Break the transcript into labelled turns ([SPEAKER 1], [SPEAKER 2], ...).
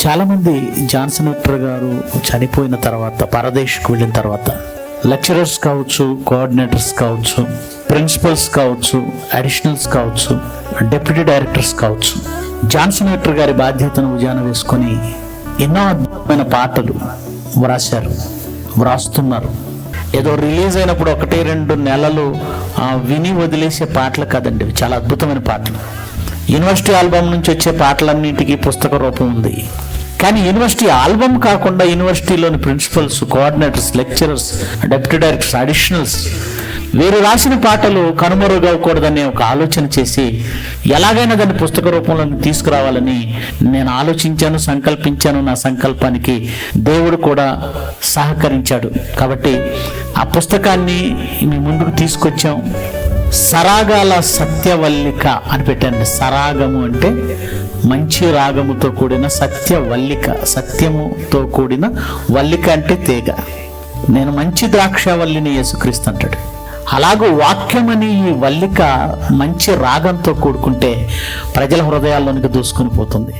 [SPEAKER 1] చాలామంది Johnson Victor గారు చనిపోయిన తర్వాత పరదేశ్కు వెళ్ళిన తర్వాత లెక్చరర్స్ కావచ్చు, కోఆర్డినేటర్స్ కావచ్చు, ప్రిన్సిపల్స్ కావచ్చు, అడిషనల్స్ కావచ్చు, డెప్యూటీ డైరెక్టర్స్ కావచ్చు, జాన్సన్ విక్టర్ గారి బాధ్యతను భుజాన వేసుకొని ఎన్నో అద్భుతమైన పాటలు వ్రాస్తున్నారు. ఏదో రిలీజ్ అయినప్పుడు 1-2 నెలలు విని వదిలేసే పాటలు కాదండి, చాలా అద్భుతమైన పాటలు. యూనివర్సిటీ ఆల్బమ్ నుంచి వచ్చే పాటలన్నింటికి పుస్తక రూపం ఉంది. కానీ యూనివర్సిటీ ఆల్బమ్ కాకుండా యూనివర్సిటీలోని principals, coordinators, lecturers, deputy directors, additionals వీరు రాసిన పాటలు కనుమరుగవకూడదనే ఒక ఆలోచన చేసి ఎలాగైనా దాన్ని పుస్తక రూపంలో తీసుకురావాలని నేను ఆలోచించాను, సంకల్పించాను. నా సంకల్పానికి దేవుడు కూడా సహకరించాడు. కాబట్టి ఆ పుస్తకాన్ని మీ ముందుకు తీసుకొచ్చాం. సరాగాల సత్యవల్లిక అని పెట్టండి. సరాగము అంటే మంచి రాగముతో కూడిన సత్యవల్లిక, సత్యముతో కూడిన వల్లిక అంటే తీగ. నేను మంచి ద్రాక్షవల్లిని యేసుక్రీస్తు అంటాడు. అలాగూ వాక్యమని ఈ వల్లిక మంచి రాగంతో కూడుకుంటే ప్రజల హృదయాల్లోనికి దూసుకుని పోతుంది.